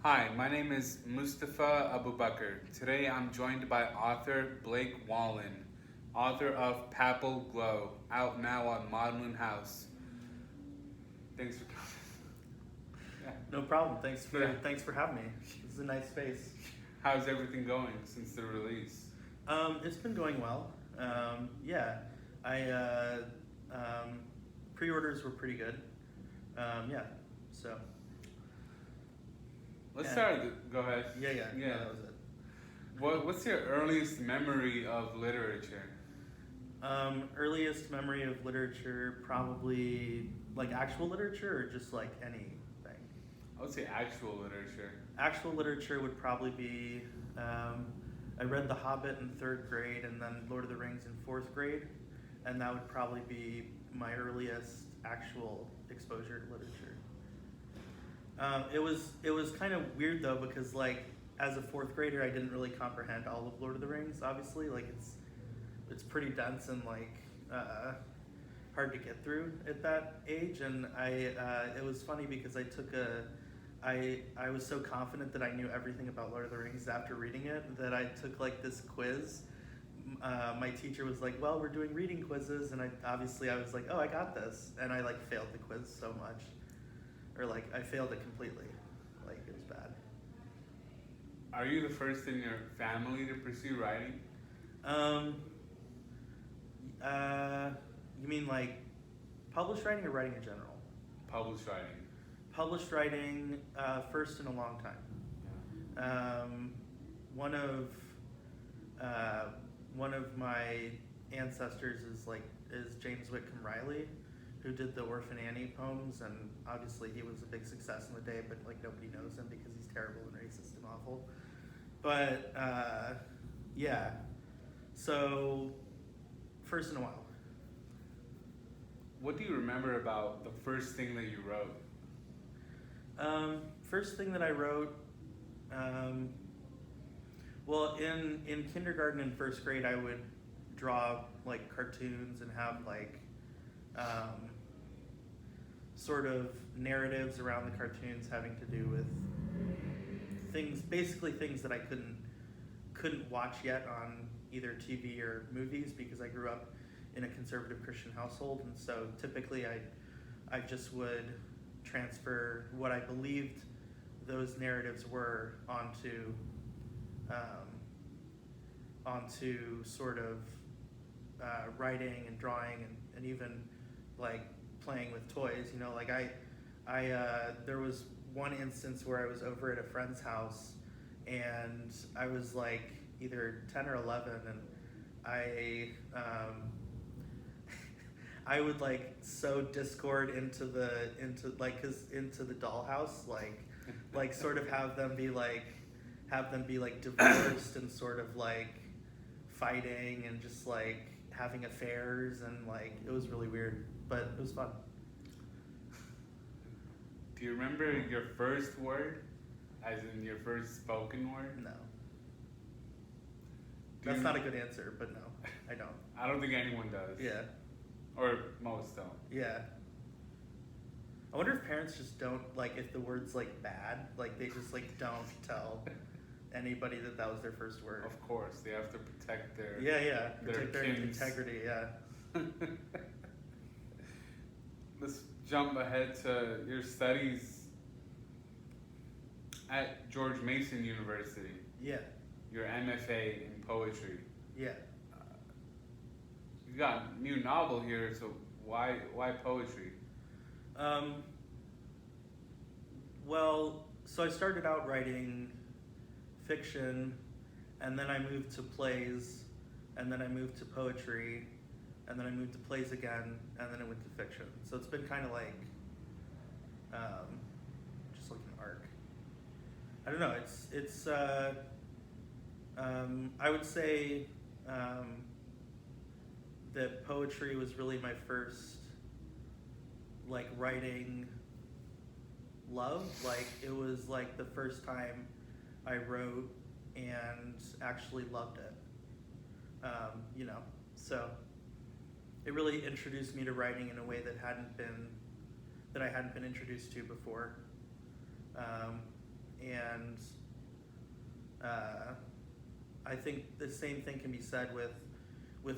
Hi, my name is Mustafa Abubaker. Today I'm joined by author Blake Wallen, author of PAPAL GLOW, out now on Maudlin House. Thanks for coming. No problem. Thanks for Yeah. thanks for having me. This is a nice space. How's everything going since the release? It's been going well. Yeah, I pre-orders were pretty good. Yeah, so Let's and, start. Go ahead. yeah. Yeah. No, that was it. What's your earliest memory of literature? Earliest memory of literature, probably like actual literature or just like anything. I would say actual literature. Actual literature would probably be. I read The Hobbit in third grade, and then Lord of the Rings in fourth grade, and that would probably be my earliest actual exposure to literature. It was kind of weird though, because like as a fourth grader, I didn't really comprehend all of Lord of the Rings. Obviously, like it's pretty dense and like hard to get through at that age. And it was funny because I was so confident that I knew everything about Lord of the Rings after reading it that I took like this quiz. My teacher was like, "Well, we're doing reading quizzes," and I was like, "Oh, I got this," and I like failed the quiz so much, or like I failed it completely, like it was bad. Are you the first in your family to pursue writing? Um, you mean like published writing or writing in general? Published writing. Published writing, first in a long time. One of one of my ancestors is James Whitcomb Riley, who did the Orphan Annie poems, and obviously he was a big success in the day, but like nobody knows him because he's terrible and racist and awful. But yeah, so first in a while. What do you remember about the first thing that you wrote? First thing that I wrote, well, in kindergarten and first grade, I would draw like cartoons and have like sort of narratives around the cartoons having to do with basically things that I couldn't watch yet on either TV or movies because I grew up in a conservative Christian household, and so typically I just would transfer what I believed those narratives were onto sort of writing and drawing and even like playing with toys. You know, like there was one instance where I was over at a friend's house and I was like either 10 or 11, and I would like sow discord into the dollhouse, like sort of have them be like divorced and sort of like fighting and just like having affairs, and like it was really weird, but it was fun. Do you remember your first word? As in your first spoken word? No. That's not a good answer, but no, I don't. I don't think anyone does. Yeah. Or most don't. Yeah. I wonder if parents just don't, like, if the word's like bad, like they just like don't tell anybody that was their first word. Of course, they have to protect their protect their integrity. Yeah. Let's jump ahead to your studies at George Mason University. Yeah. Your MFA in poetry. Yeah. You got a new novel here, so why poetry? Well, so I started out writing fiction, and then I moved to plays, and then I moved to poetry, and then I moved to plays again, and then I went to fiction. So it's been kind of like just like an arc. I don't know. It's I would say that poetry was really my first like writing love. Like it was like the first time I wrote and actually loved it. You know, so it really introduced me to writing in a way that I hadn't been introduced to before. and I think the same thing can be said with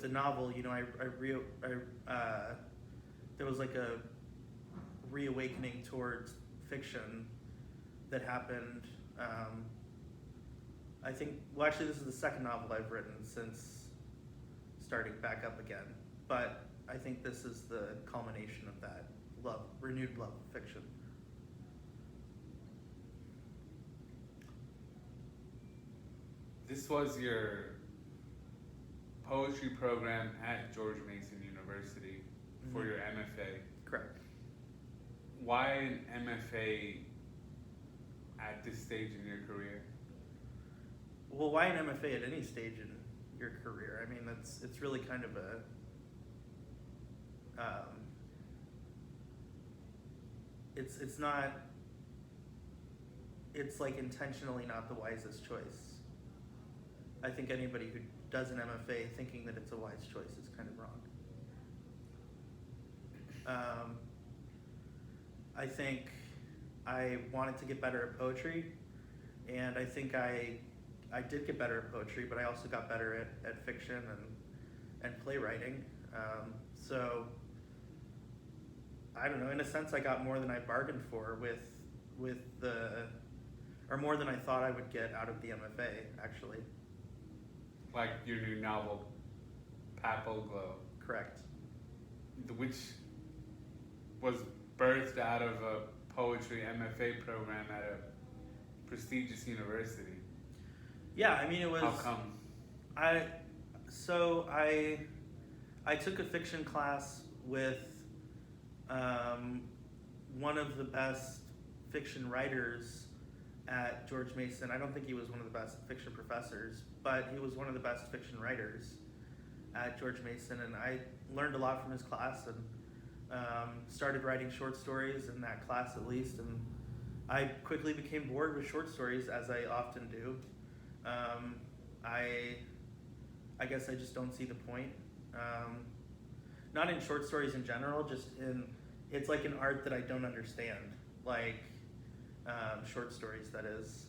the novel. You know, there was like a reawakening towards fiction that happened. I think, well, actually, this is the second novel I've written since starting back up again. But I think this is the culmination of that renewed love of fiction. This was your poetry program at George Mason University for your MFA. Correct. Why an MFA at this stage in your career? Well, why an MFA at any stage in your career? I mean, it's really kind of it's like intentionally not the wisest choice. I think anybody who does an MFA thinking that it's a wise choice is kind of wrong. I think I wanted to get better at poetry, and I think I did get better at poetry, but I also got better at fiction and playwriting. So I don't know, in a sense I got more than I bargained for with or more than I thought I would get out of the MFA, actually. Like your new novel, PAPAL GLOW. Correct. Which was birthed out of a poetry MFA program at a prestigious university. Yeah, I mean, it was... How come? I took a fiction class with one of the best fiction writers at George Mason. I don't think he was one of the best fiction professors, but he was one of the best fiction writers at George Mason, and I learned a lot from his class and started writing short stories in that class at least, and I quickly became bored with short stories, as I often do. I guess I just don't see the point. Not in short stories in general, just it's like an art that I don't understand, like short stories, that is.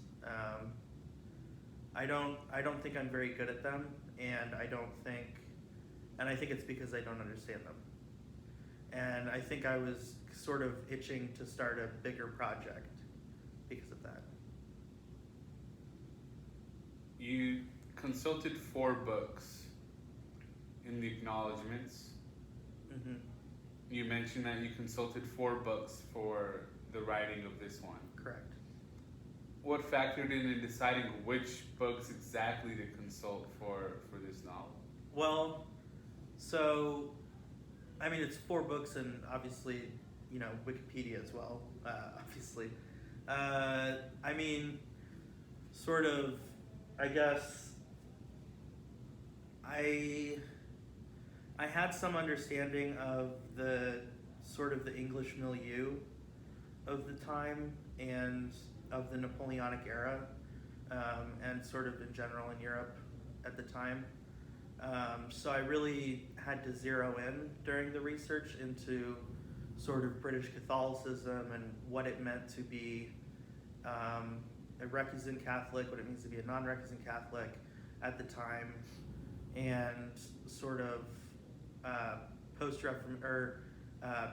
I don't think I'm very good at them, and I think it's because I don't understand them. And I think I was sort of itching to start a bigger project because of that. You consulted 4 books in the acknowledgements. Mm-hmm. You mentioned that you consulted 4 books for the writing of this one. Correct. What factored in deciding which books exactly to consult for this novel? Well, so, I mean, it's 4 books and obviously, you know, Wikipedia as well, obviously. I mean, sort of, I guess, I had some understanding of the sort of the English milieu of the time and of the Napoleonic era, and sort of in general in Europe at the time. So I really had to zero in during the research into sort of British Catholicism and what it meant to be a recusant Catholic, what it means to be a non-recusant Catholic at the time, and sort of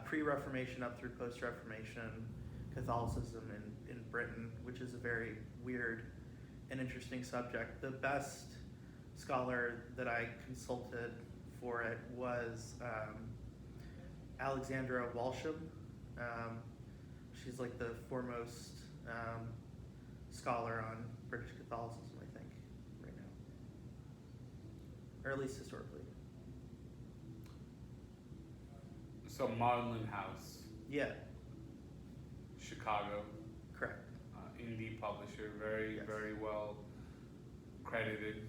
pre-Reformation up through post-Reformation Catholicism in Britain, which is a very weird and interesting subject. The best scholar that I consulted for it was Alexandra Walsham. She's like the foremost scholar on British Catholicism, I think, right now, or at least historically. So Maudlin House. Yeah. Chicago. Correct. Indie publisher, very Yes. very well credited,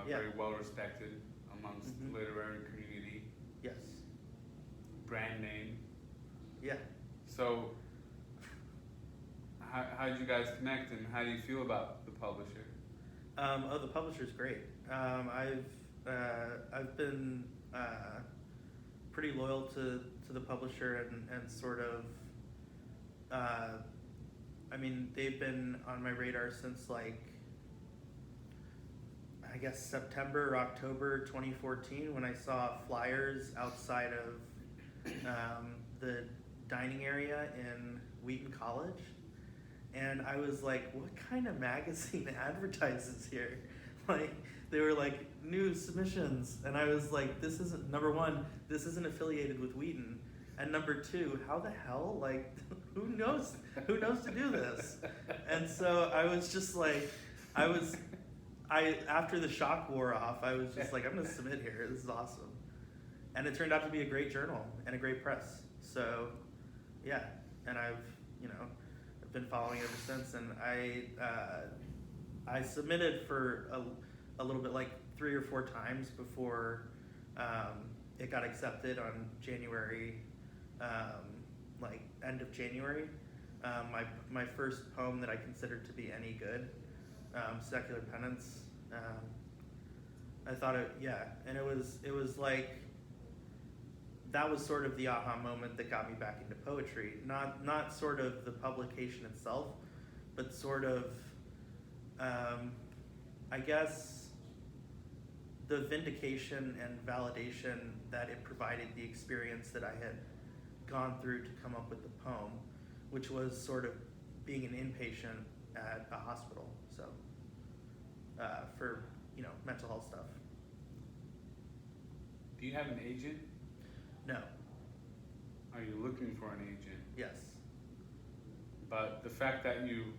Yeah. very well respected amongst Mhm. the literary community. Yes. Brand name. Yeah. So, how did you guys connect, and how do you feel about the publisher? The publisher's great. I've been pretty loyal to the publisher and sort of I mean, they've been on my radar since like, I guess September or October 2014 when I saw flyers outside of the dining area in Wheaton College. And I was like, what kind of magazine advertises here? Like, they were like, new submissions. And I was like, this isn't, number one, this isn't affiliated with Wheaton. And number two, how the hell? Like, who knows to do this? And so I was just like, after the shock wore off, I was just like, I'm gonna submit here. This is awesome. And it turned out to be a great journal and a great press. So, yeah. And I've been following it ever since. And I submitted for a little bit, like 3 or 4 times before it got accepted on January, like end of January. My first poem that I considered to be any good, Secular Penance. I thought and it was like, that was sort of the aha moment that got me back into poetry. Not sort of the publication itself, but sort of, I guess, the vindication and validation that it provided the experience that I had gone through to come up with the poem, which was sort of being an inpatient at a hospital, so for mental health stuff. Do you have an agent? No. Are you looking for an agent? Yes. But the fact that you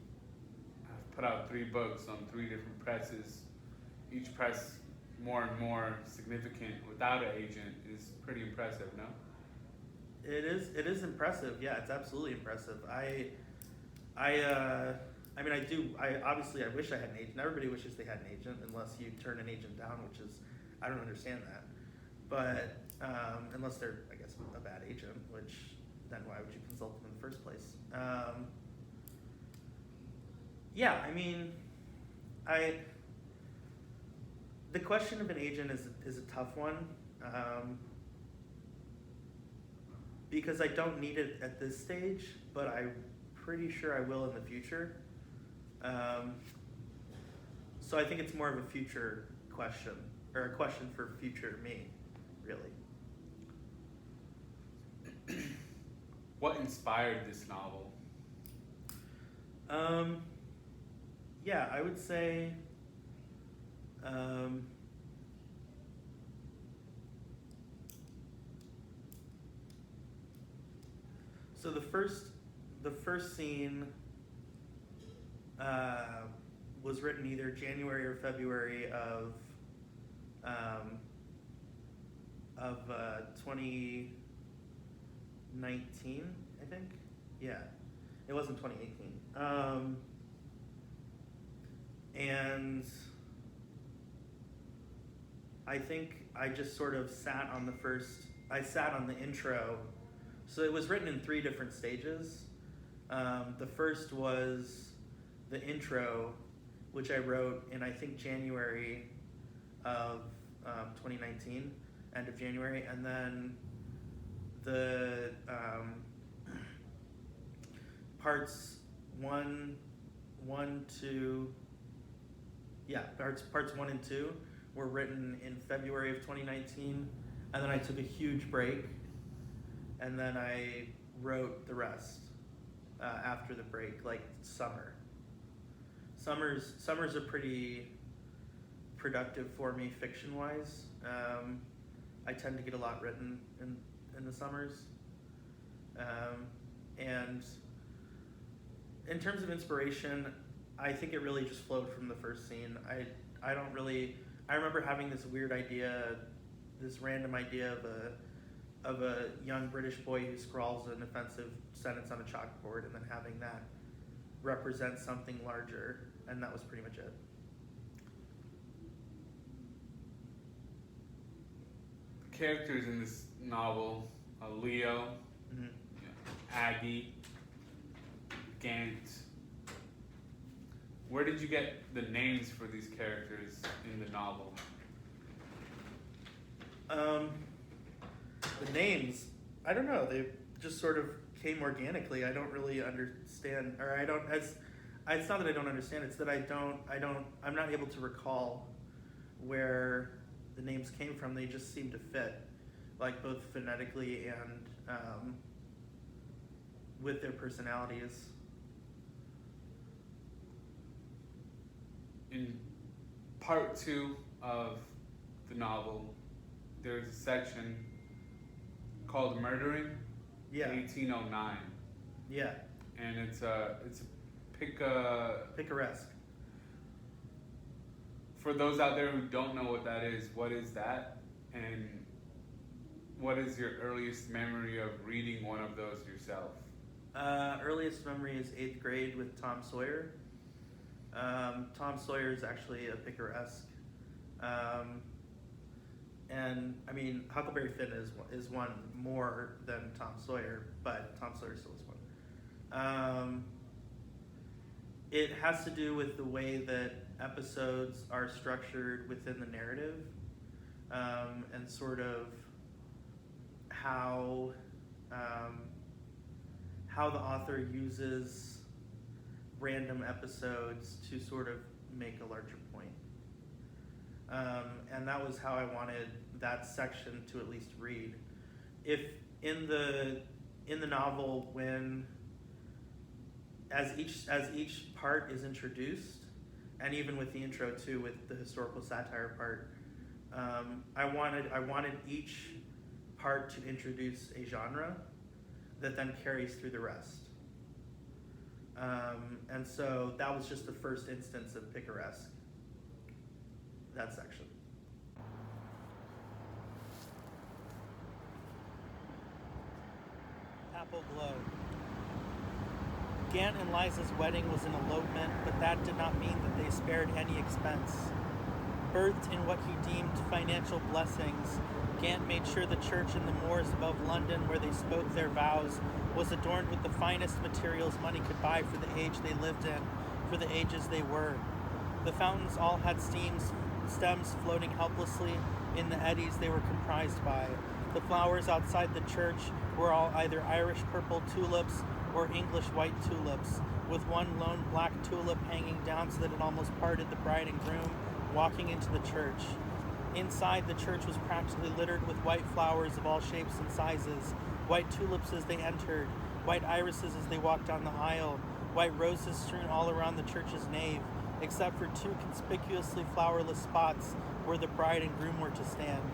have put out 3 books on 3 different presses, each press more and more significant without an agent, is pretty impressive, no? It is impressive. Yeah, it's absolutely impressive. I obviously I wish I had an agent. Everybody wishes they had an agent, unless you turn an agent down, which is, I don't understand that. But unless they're, I guess, a bad agent, which then why would you consult them in the first place? Yeah, I mean, the question of an agent is a tough one, because I don't need it at this stage, but I'm pretty sure I will in the future. So I think it's more of a future question, or a question for future me, really. What inspired this novel? Yeah, I would say, so the first scene was written either January or February of 2019, I think. Yeah, it wasn't 2018. And I think I just sort of sat on the intro. So it was written in 3 different stages. The first was the intro, which I wrote in, I think, January of 2019, end of January, and then the parts 1, 2, parts 1 and 2 were written in February of 2019, and then I took a huge break, and then I wrote the rest after the break, like summer. Summers are pretty productive for me fiction-wise. I tend to get a lot written in the summers. And in terms of inspiration, I think it really just flowed from the first scene. I remember having this weird idea, this random idea of a young British boy who scrawls an offensive sentence on a chalkboard and then having that represent something larger, and that was pretty much it. The characters in this novel, Leo, Mm-hmm. Aggie, Gant. Where did you get the names for these characters in the novel? The names, I don't know, they just sort of came organically. I don't really understand, or I don't, it's not that I don't understand, it's that I'm not able to recall where the names came from. They just seem to fit, like both phonetically and with their personalities. In part 2 of the novel, there's a section called Murdering, Yeah. 1809. Yeah. And it's a Picaresque. For those out there who don't know what that is, what is that? And what is your earliest memory of reading one of those yourself? Earliest memory is 8th grade with Tom Sawyer. Tom Sawyer is actually a picaresque. And I mean, Huckleberry Finn is one more than Tom Sawyer, but Tom Sawyer still is one. It has to do with the way that episodes are structured within the narrative, and sort of how the author uses random episodes to sort of make a larger point. And that was how I wanted that section to at least read. If in the novel, when as each part is introduced, and even with the intro too, with the historical satire part, I wanted each part to introduce a genre that then carries through the rest. And so that was just the first instance of picaresque, that section. PAPAL GLOW. Gant and Eliza's wedding was an elopement, but that did not mean that they spared any expense. Birthed in what he deemed financial blessings, Gant made sure the church in the moors above London, where they spoke their vows, was adorned with the finest materials money could buy for the age they lived in, for the ages they were. The fountains all had stems floating helplessly in the eddies they were comprised by. The flowers outside the church were all either Irish purple tulips or English white tulips, with one lone black tulip hanging down so that it almost parted the bride and groom walking into the church. Inside, the church was practically littered with white flowers of all shapes and sizes, white tulips as they entered, white irises as they walked down the aisle, white roses strewn all around the church's nave, except for two conspicuously flowerless spots where the bride and groom were to stand.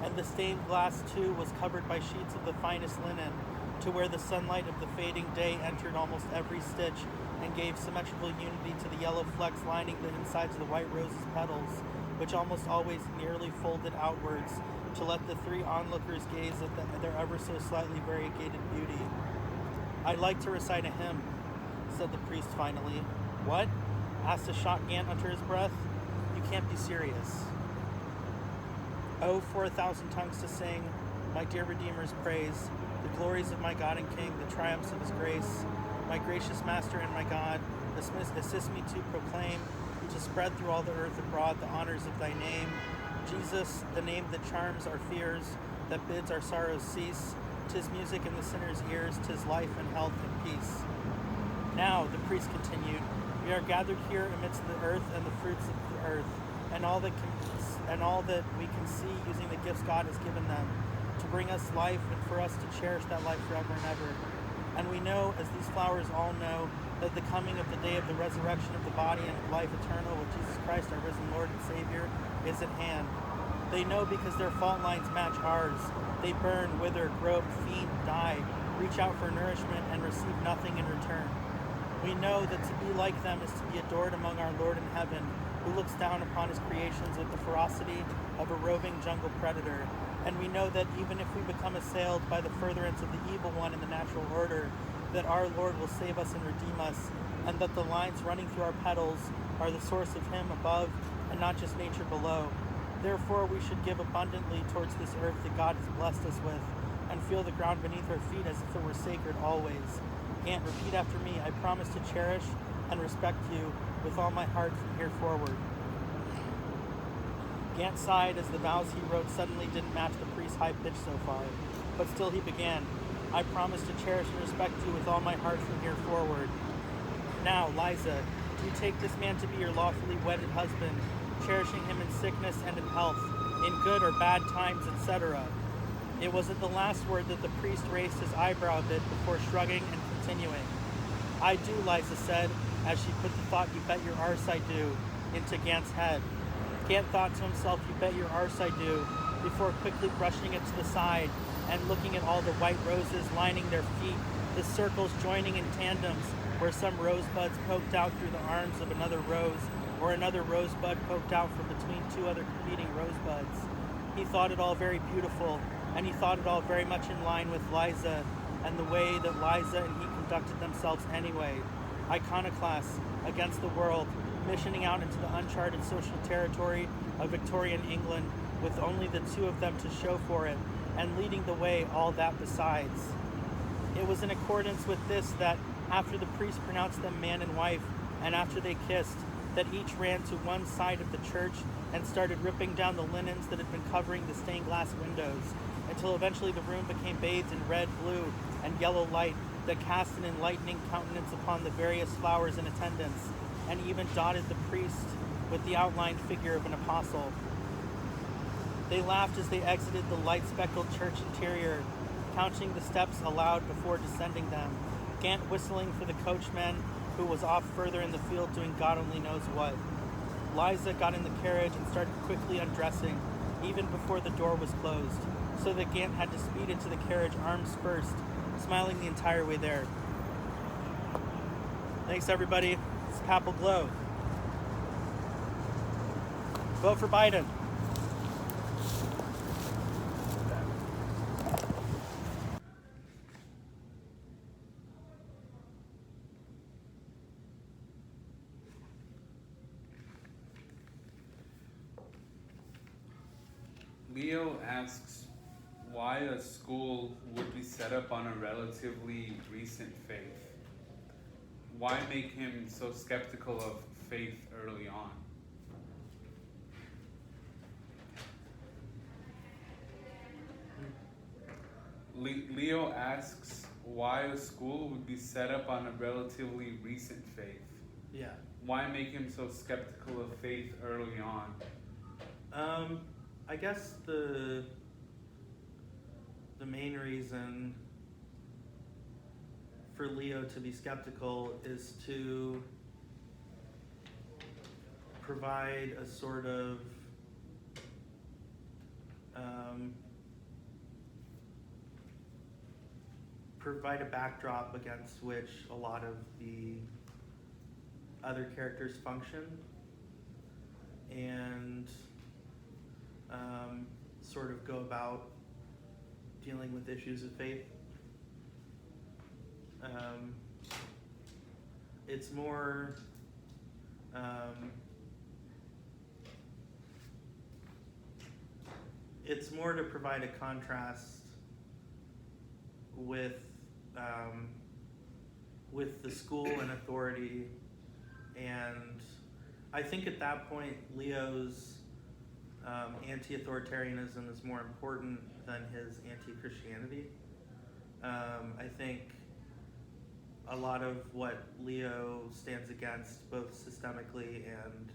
And the stained glass, too, was covered by sheets of the finest linen, to where the sunlight of the fading day entered almost every stitch and gave symmetrical unity to the yellow flecks lining the insides of the white rose's petals, which almost always nearly folded outwards to let the three onlookers gaze at their ever so slightly variegated beauty. "I'd like to recite a hymn," said the priest finally. "What?" asked a shocked Gant under his breath. "You can't be serious." "Oh, for 1,000 tongues to sing, my dear Redeemer's praise, the glories of my God and King, the triumphs of his grace. My gracious Master and my God, assist me to proclaim, to spread through all the earth abroad the honors of thy name. Jesus, the name that charms our fears, that bids our sorrows cease. 'Tis music in the sinner's ears, 'tis life and health and peace." "Now," the priest continued, "we are gathered here amidst the earth and the fruits of the earth, and all that we can see using the gifts God has given them, to bring us life and for us to cherish that life forever and ever. And we know, as these flowers all know, that the coming of the day of the resurrection of the body and of life eternal with Jesus Christ, our risen Lord and Savior, is at hand. They know because their fault lines match ours. They burn, wither, grope, fiend, die, reach out for nourishment, and receive nothing in return. We know that to be like them is to be adored among our Lord in heaven, who looks down upon his creations with the ferocity of a roving jungle predator. And we know that even if we become assailed by the furtherance of the evil one in the natural order, that our Lord will save us and redeem us, and that the lines running through our petals are the source of him above and not just nature below. Therefore we should give abundantly towards this earth that God has blessed us with, and feel the ground beneath our feet as if it were sacred always. Gant, repeat after me. I promise to cherish and respect you with all my heart from here forward." Gant sighed as the vows he wrote suddenly didn't match the priest's high pitch so far, but still he began. I promise to cherish and respect you with all my heart from here forward. Now, Liza, do you take this man to be your lawfully wedded husband, cherishing him in sickness and in health, in good or bad times, etc.? It was at the last word that the priest raised his eyebrow a bit before shrugging and continuing. I do, Liza said, as she put the thought, you bet your arse I do, into Gant's head. Gant thought to himself, you bet your arse I do, before quickly brushing it to the side and looking at all the white roses lining their feet, the circles joining in tandems where some rosebuds poked out through the arms of another rose, or another rosebud poked out from between two other competing rosebuds. He thought it all very beautiful, and he thought it all very much in line with Liza and the way that Liza and he conducted themselves anyway. Iconoclasts against the world, missioning out into the uncharted social territory of Victorian England with only the two of them to show for it, and leading the way all that besides. It was in accordance with this that, after the priest pronounced them man and wife, and after they kissed, that each ran to one side of the church and started ripping down the linens that had been covering the stained glass windows, until eventually the room became bathed in red, blue, and yellow light that cast an enlightening countenance upon the various flowers in attendance, and even dotted the priest with the outlined figure of an apostle. They laughed as they exited the light-speckled church interior, counting the steps aloud before descending them, Gant whistling for the coachman, who was off further in the field doing God only knows what. Liza got in the carriage and started quickly undressing, even before the door was closed, so that Gant had to speed into the carriage arms first, smiling the entire way there. Thanks, everybody. It's Papal Glow. Vote for Biden. Leo asks why a school would be set up on a relatively recent faith. Why make him so skeptical of faith early on? Leo asks why a school would be set up on a relatively recent faith. Yeah. Why make him so skeptical of faith early on? I guess the main reason for Leo to be skeptical is to provide a sort of provide a backdrop against which a lot of the other characters function, and sort of go about dealing with issues of faith. It's more to provide a contrast with the school and authority, and I think at that point Leo's anti-authoritarianism is more important than his anti-Christianity. I think a lot of what Leo stands against, both systemically and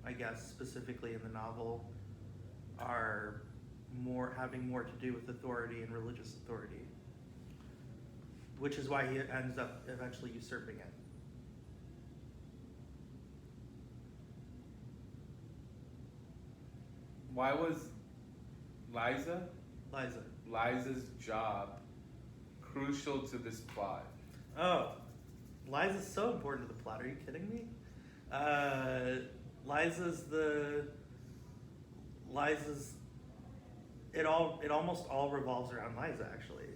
I guess specifically in the novel, are having more to do with authority and religious authority, which is why he ends up eventually usurping it. Why was Liza's job crucial to this plot? Oh, Liza's so important to the plot. Are you kidding me? It almost all revolves around Liza, actually.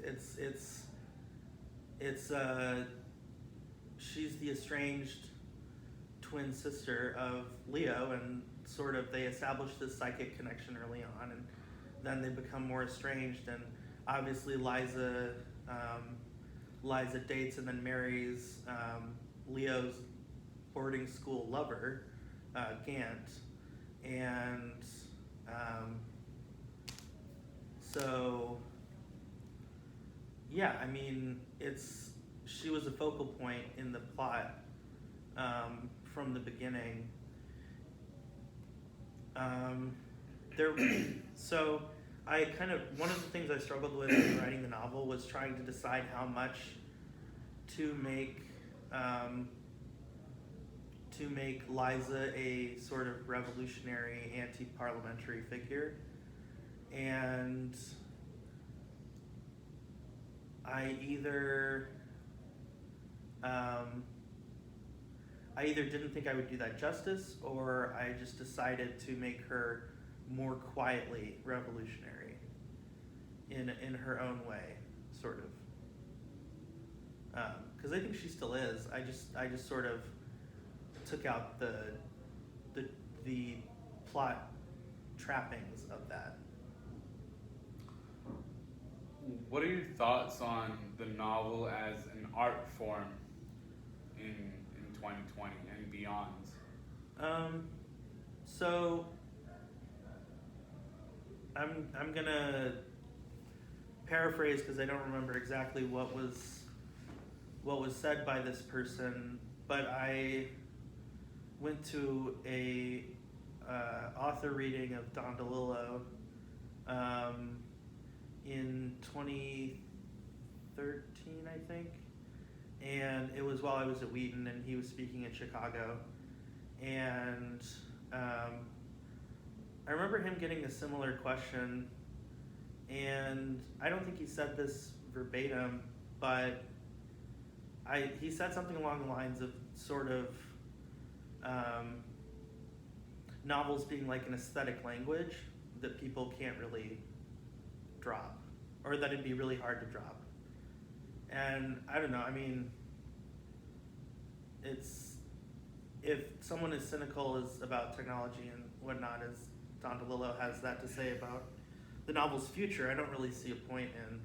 She's the estranged twin sister of Leo, and sort of they establish this psychic connection early on, and then they become more estranged, and obviously Liza dates and then marries Leo's boarding school lover, Gant, and so yeah, I mean, she was a focal point in the plot from the beginning. There, so I one of the things I struggled with in writing the novel was trying to decide how much to make Eliza a sort of revolutionary, anti-parliamentary figure, and I either didn't think I would do that justice, or I just decided to make her more quietly revolutionary in her own way, sort of. Because I think she still is. I just sort of took out the plot trappings of that. What are your thoughts on the novel as an art form in 2020 and beyond? So I'm gonna paraphrase because I don't remember exactly what was said by this person, but I went to a author reading of Don DeLillo in 2013, I think, and it was while I was at Wheaton, and he was speaking in Chicago, and I remember him getting a similar question, and I don't think he said this verbatim, but he said something along the lines of sort of novels being like an aesthetic language that people can't really drop, or that it'd be really hard to drop. And I don't know, I mean, if someone as cynical as about technology and whatnot as Don DeLillo has that to say about the novel's future, I don't really see a point in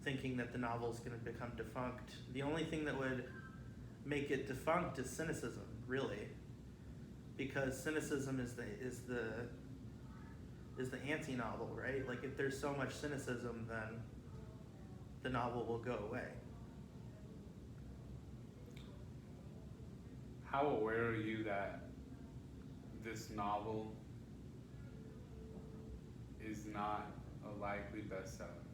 thinking that the novel's going to become defunct. The only thing that would make it defunct is cynicism, really, because cynicism is the anti-novel, right? Like, if there's so much cynicism, then the novel will go away. How aware are you that this novel is not a likely bestseller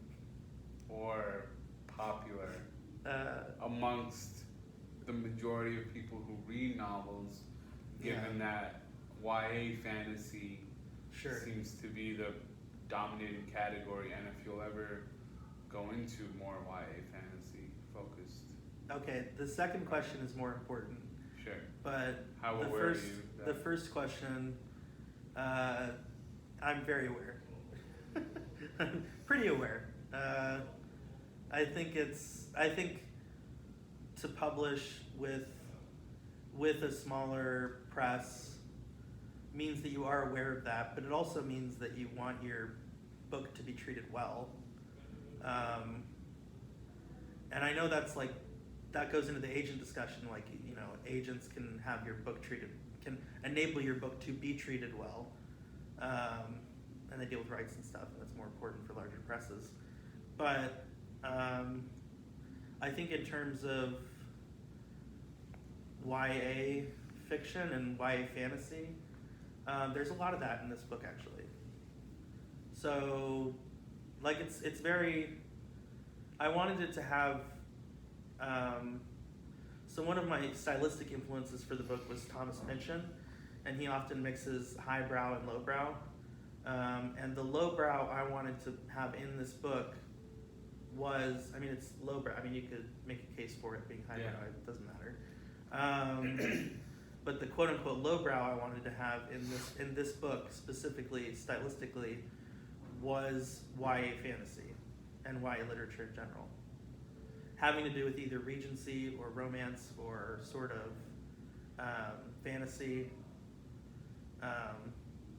or popular amongst the majority of people who read novels, given that YA fantasy seems to be the dominating category, and if you'll ever go into more YA fantasy focused? Okay, the second question is more important. Sure. But how aware are you? The first question, I'm very aware. I'm pretty aware. I think to publish with a smaller press means that you are aware of that, but it also means that you want your book to be treated well. And I know that goes into the agent discussion, like, you know, agents can have your book can enable your book to be treated well. And they deal with rights and stuff, and that's more important for larger presses. But I think in terms of YA fiction and YA fantasy, there's a lot of that in this book, actually. So, like, it's very, I wanted it to have, so one of my stylistic influences for the book was Thomas Pynchon, and he often mixes highbrow and lowbrow. And the lowbrow I wanted to have in this book was, I mean, it's lowbrow. I mean, you could make a case for it being highbrow. Yeah. It doesn't matter. But the quote-unquote lowbrow I wanted to have in this book, specifically, stylistically, was YA fantasy and YA literature in general, having to do with either Regency or romance or sort of fantasy.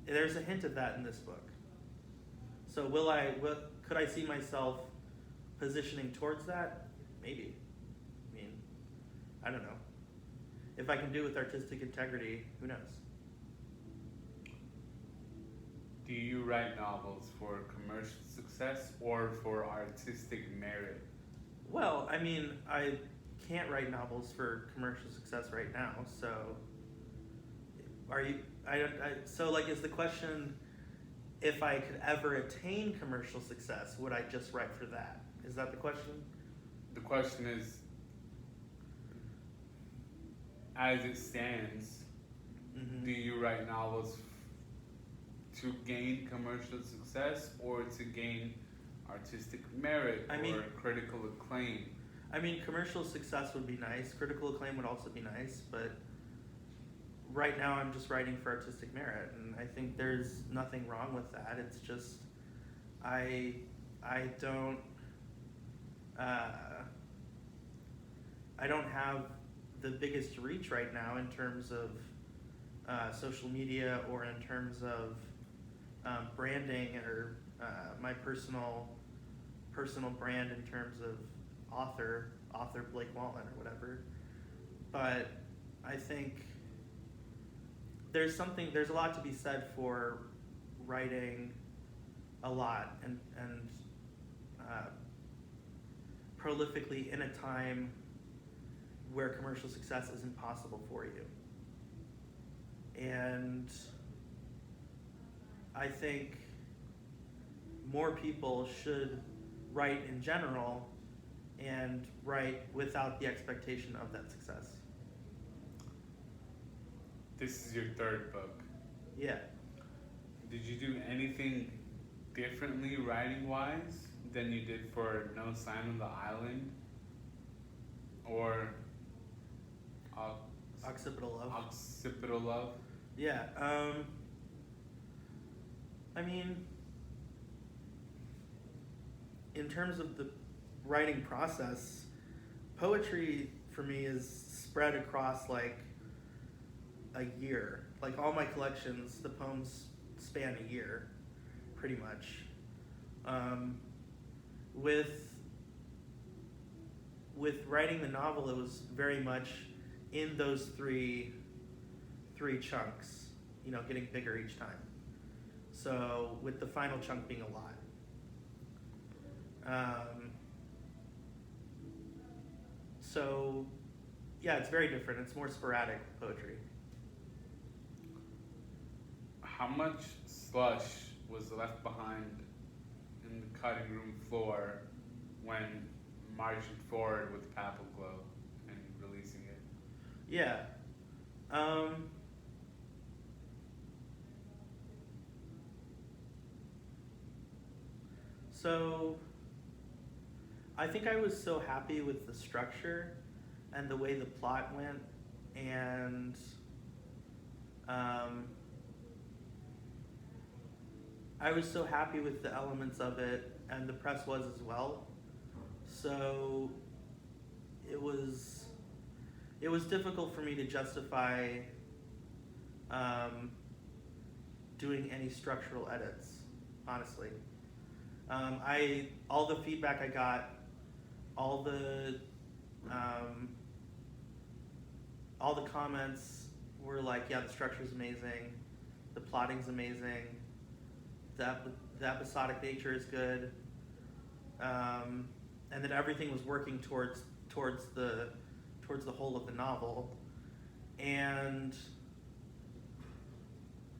There's a hint of that in this book. So could I see myself positioning towards that? Maybe. I mean, I don't know. If I can do it with artistic integrity, who knows? Do you write novels for commercial success or for artistic merit? Well, I mean, I can't write novels for commercial success right now, so are you? So like, is the question if I could ever attain commercial success, would I just write for that? Is that the question? The question is, as it stands, do you write novels to gain commercial success or to gain artistic merit or critical acclaim? I mean, commercial success would be nice. Critical acclaim would also be nice, but right now I'm just writing for artistic merit, and I think there's nothing wrong with that. It's just I don't I don't have the biggest reach right now in terms of social media or in terms of branding or my personal brand in terms of author Blake Walton or whatever. But I think there's a lot to be said for writing a lot and prolifically in a time where commercial success isn't possible for you. And I think more people should write in general and write without the expectation of that success. This is your third book. Yeah. Did you do anything differently writing-wise than you did for No Sign of the Island? Or Occipital Love. Occipital Love? Yeah. I mean, in terms of the writing process, poetry for me is spread across like a year. Like all my collections, the poems span a year, pretty much. With writing the novel, it was very much in those three chunks, you know, getting bigger each time. So with the final chunk being a lot. So yeah, it's very different. It's more sporadic poetry. How much slush was left behind in the cutting room floor when marching forward with Papal Glow and releasing it? Yeah. So I think I was so happy with the structure and the way the plot went, and I was so happy with the elements of it, and the press was as well. So it was difficult for me to justify doing any structural edits, honestly. All the feedback I got, all the comments were like, yeah, the structure's amazing, the plotting's amazing, the episodic nature is good, and that everything was working towards the whole of the novel. And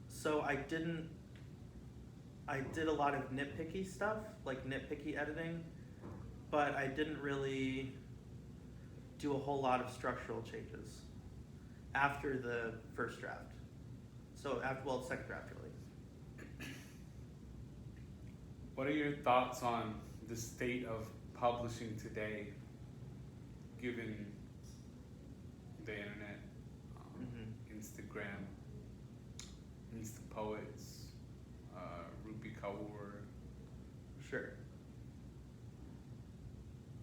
so I did a lot of nitpicky stuff, like nitpicky editing, but I didn't really do a whole lot of structural changes after the first draft. So the second draft really. What are your thoughts on the state of publishing today, given the internet, Instagram, Instapoets, Rupi Kaur? Sure.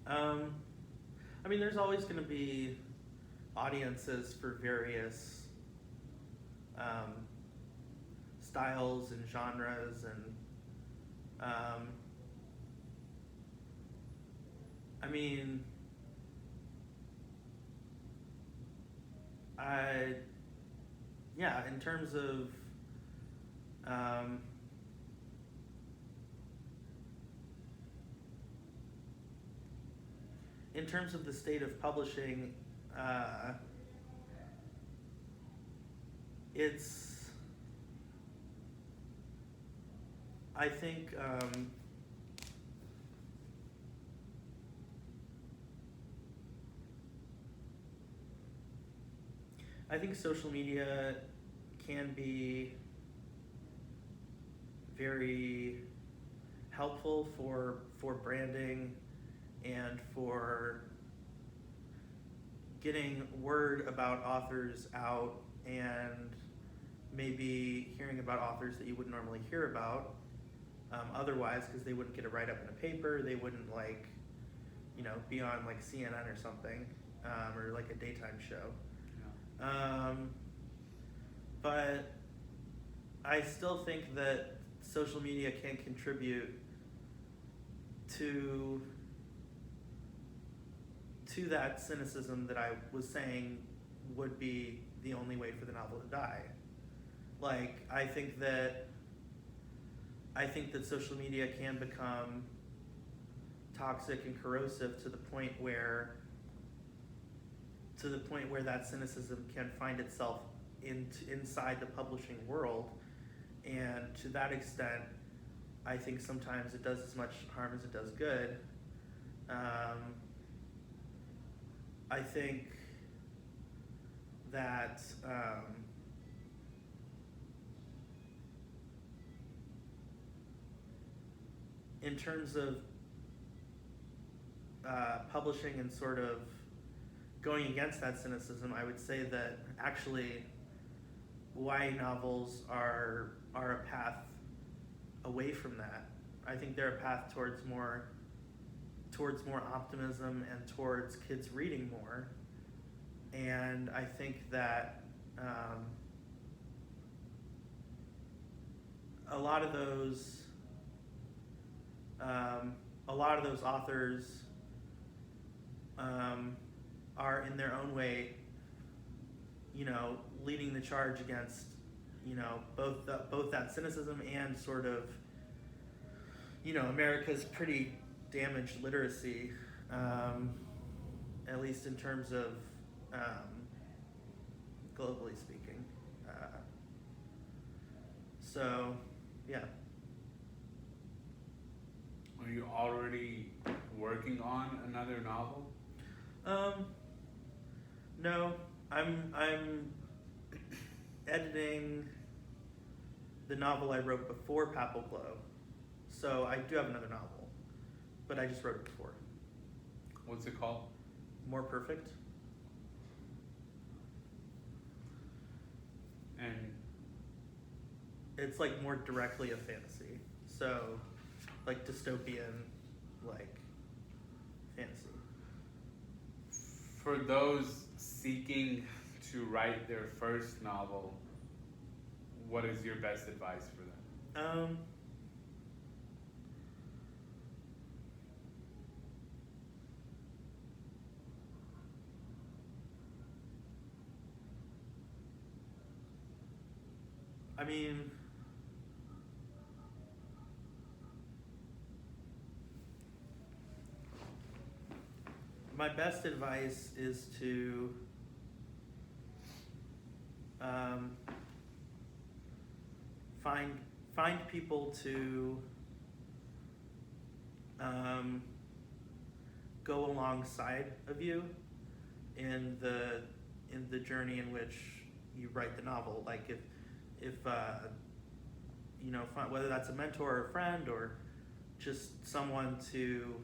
I mean, there's always going to be audiences for various styles and genres, and I mean, in terms of in terms of the state of publishing, it's, I think, social media can be very helpful for branding and for getting word about authors out, and maybe hearing about authors that you wouldn't normally hear about otherwise, because they wouldn't get a write-up in a paper, they wouldn't be on like CNN or something, or like a daytime show. Yeah. But I still think that social media can contribute to that cynicism that I was saying would be the only way for the novel to die. Like, I think that social media can become toxic and corrosive to the point where that cynicism can find itself inside the publishing world, and to that extent, I think sometimes it does as much harm as it does good. I think that in terms of publishing and sort of going against that cynicism, I would say that actually YA novels are a path away from that. I think they're a path towards more optimism and towards kids reading more. And I think that a lot of those authors are in their own way, leading the charge against, both that cynicism and sort of, America's pretty damaged literacy, at least in terms of globally speaking. So, yeah. Are you already working on another novel? No, I'm editing the novel I wrote before Papal Glow, so I do have another novel, but I just wrote it before. What's it called? More Perfect. And it's like more directly a fantasy, so like dystopian, like fantasy. for those seeking to write their first novel, what is your best advice for them? I mean, my best advice is to find people to go alongside of you in the journey in which you write the novel. Like if you know, whether that's a mentor or a friend or just someone to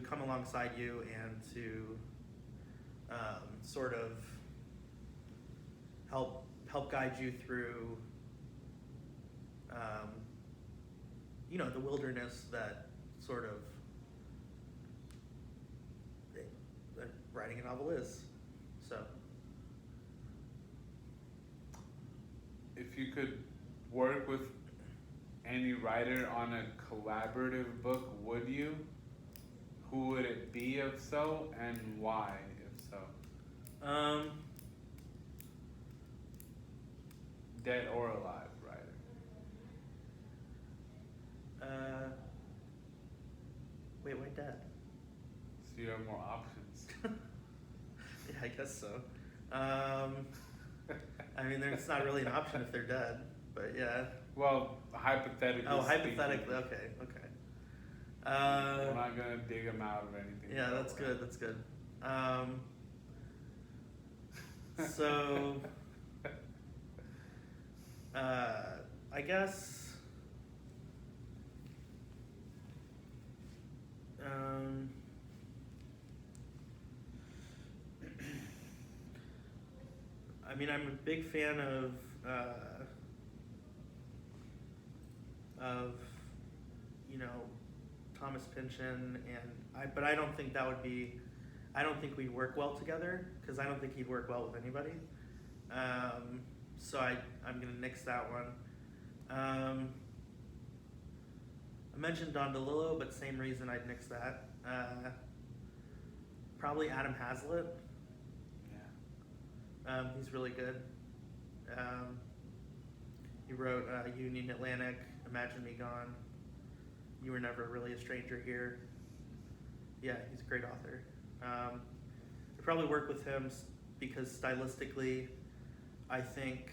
come alongside you and to sort of help guide you through you know, the wilderness that sort of that writing a novel is. So If you could work with any writer on a collaborative book, would you? Who would it be if so, and why if so? Dead or alive writer? there are more options. Yeah, I guess so. I mean, it's not really an option if they're dead, but yeah. Well, hypothetically. Oh, speaking, hypothetically, okay. we're not gonna dig them out or anything. Yeah, that's good. That's good. So, I guess. I mean, I'm a big fan of Thomas Pynchon, but I don't think that would be. I don't think we'd work well together because I don't think he'd work well with anybody. So I'm gonna nix that one. I mentioned Don DeLillo, but same reason I'd nix that. Probably Adam Hazlitt. Yeah. He's really good. He wrote Union Atlantic, Imagine Me Gone, You Were Never Really a Stranger Here. Yeah, he's a great author. I'd probably work with him because stylistically, I think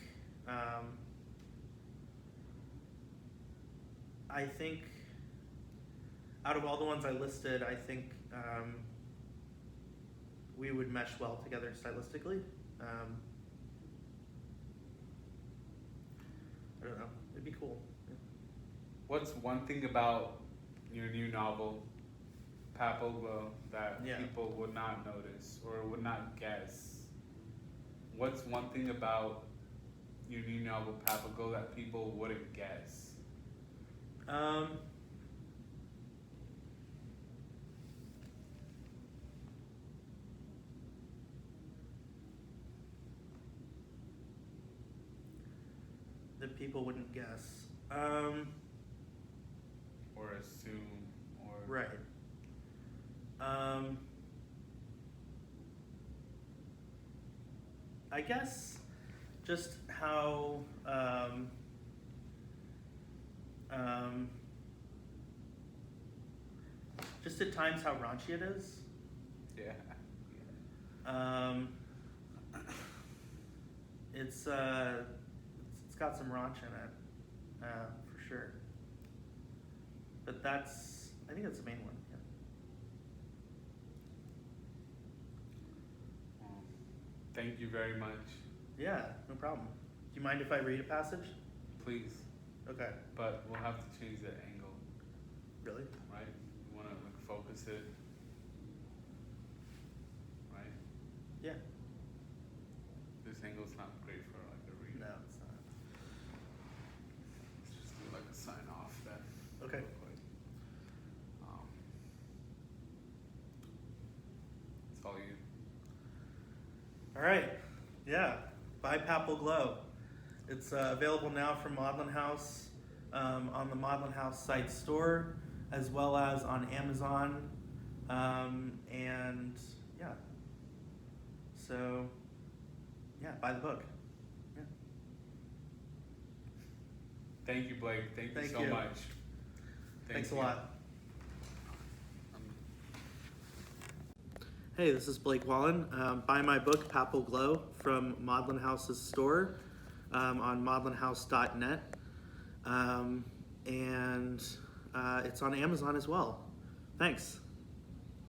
out of all the ones I listed, I think we would mesh well together stylistically. I don't know. It'd be cool. Yeah. What's one thing about your new novel, Papal Glow, that people would not notice or would not guess? What's one thing about your new novel, Papal Glow, that people wouldn't guess? That people wouldn't guess. Or assume, or... Right. I guess just how just at times how raunchy it is. Yeah. It's got some raunch in it, for sure. But I think that's the main one. Yeah. Well, thank you very much. Yeah, no problem. Do you mind if I read a passage? Please. Okay. But we'll have to change the angle, Really? right? You want to focus it, right? Yeah. This angle's not great for a read. No, it's not. Let's just do a sign off then. Okay. Real quick. It's all you. All right. Yeah. Buy Papal Glow. It's available now from Maudlin House on the Maudlin House site store, as well as on Amazon. And yeah. So, yeah, buy the book. Yeah. Thank you, Blake. Thank you Thank so you. much. Thanks a you. lot. Hey, this is Blake Wallen. Buy my book, Papal Glow, from Maudlin House's store on maudlinhouse.net. And it's on Amazon as well. Thanks.